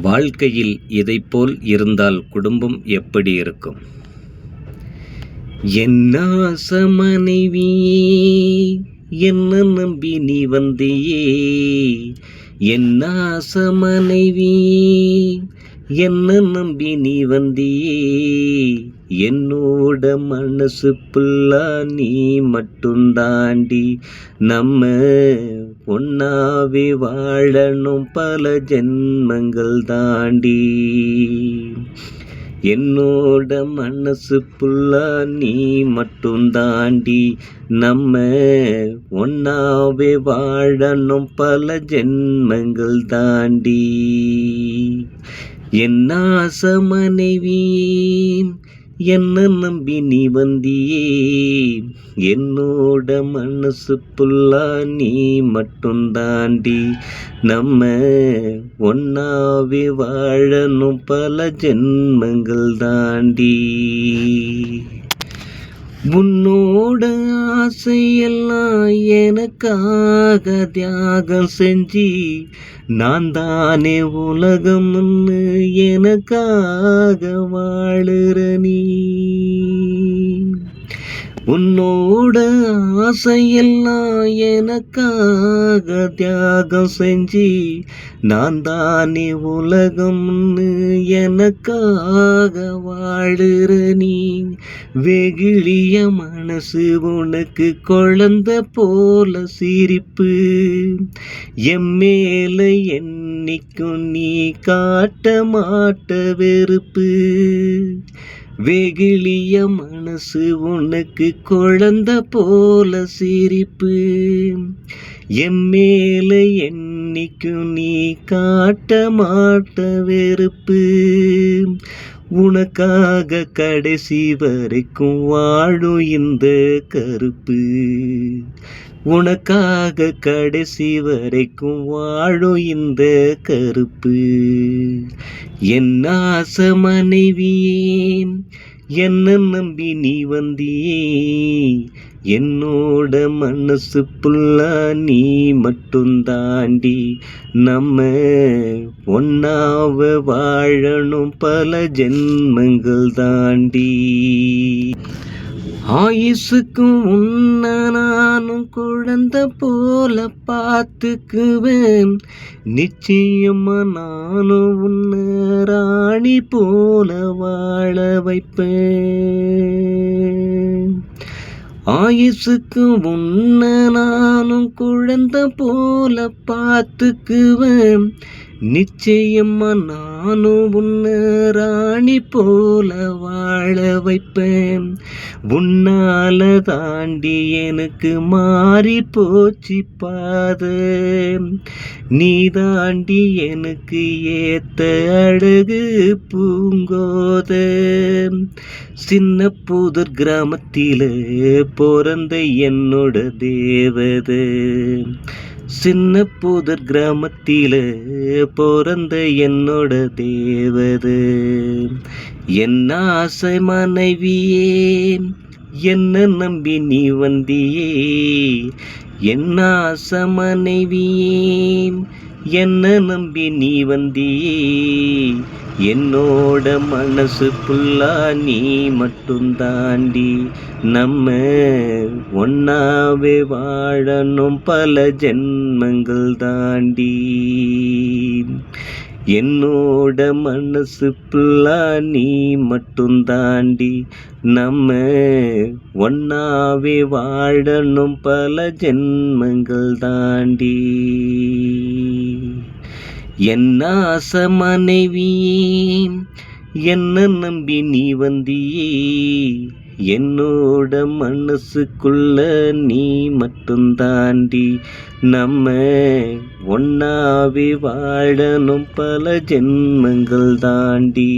வாழ்க்கையில் இதைப்போல் இருந்தால் குடும்பம் எப்படி இருக்கும்? என்ன ஆசை மனைவியே, என்ன நம்பி நீ வந்தியே. என்ன ஆசை மனைவியே, என்ன நம்பி நீ வந்தியே. என்னோட மனசு புல்லா நீ மட்டும் தாண்டி. நம்ம ஒன்னாவே வாழணும் பல ஜென்மங்கள் தாண்டி. என்னோட மனசு புல்லா நீ மட்டும் தாண்டி. நம்ம ஒன்னாவே வாழணும் பல ஜென்மங்கள் தாண்டி. என்ன ஆசை மனைவியே, என்ன நம்பி நீ வந்தியே. என்னோட மனசு புல்லா நீ மட்டும் தாண்டி. நம்ம ஒன்னாவே வாழணும் பல ஜென்மங்கள் தாண்டி. உன்னோட ஆசையெல்லாம் எனக்காக தியாகம் செஞ்சு, நான் தானே உலகம்னு எனக்காக வாழுற நீ. உன்னோட ஆசையெல்லாம் எனக்காக தியாகம் செஞ்சு, நான் தானே உலகம்னு எனக்காக வாழுற நீ. வெகுளிய மனசு உனக்கு குழந்தை போல சிரிப்பு, எம்மேல என்னைக்கும் நீ காட்ட மாட்ட வெறுப்பு. வெகுளிய மனசு உனக்கு குழந்தை போல சிரிப்பு, எம்மேல என்னைக்கும் நீ காட்ட மாட்ட வெறுப்பு. உனக்காக கடைசி வரைக்கும் வாழும் இந்த கருப்பு. உனக்காக கடைசி வரைக்கும் வாழும் இந்த கருப்பு. என்ன ஆசை மனைவியே, என்ன நம்பி நீ வந்தியே. என்னோட மனசு புல்லா நீ மட்டும் தாண்டி. நம்ம ஒன்னாவ வாழணும் பல ஜென்மங்கள் தாண்டி. ஆயுசுக்கும் உன்ன நானும் குழந்தை போல பார்த்துக்குவேன். நிச்சயமா நானும் உன்ன ராணி போல வாழ வைப்பேன். ஆயுசுக்கும் உன்ன நானும் குழந்தை போல பார்த்துக்குவேன். நிச்சயமா நானும் உன்ன ராணி போல வாழ வைப்பேன். உன்னால தாண்டி எனக்கு மாறி போச்சு பாத. நீ தாண்டி எனக்கு ஏத்த அழகு பூங்கோத. சின்ன புதர் கிராமத்தில பிறந்த என்னோட தேவத. சின்ன புதர் கிராமத்தில பிறந்த என்னோட தேவத. என்ன ஆசை மனைவியே, என்ன நம்பி நீ வந்தியே. என்ன ஆசை மனைவியே, என்ன நம்பி நீ வந்தியே. என்னோட மனசு புல்லா நீ மட்டும் தாண்டி. நம்ம ஒன்னாவே வாழணும் பல ஜென்மங்கள் தாண்டி. என்னோட மனசு புல்லா நீ மட்டும் தாண்டி. நம்ம ஒன்னாவே வாழணும் பல ஜென்மங்கள் தாண்டி. என்ன ஆசை மனைவியே, என்ன நம்பி நீ வந்தியே. என்னோட மனசுக்குள்ள நீ மட்டும் தாண்டி. நம்ம ஒன்னாவே வாழணும் பல ஜென்மங்கள் தாண்டி.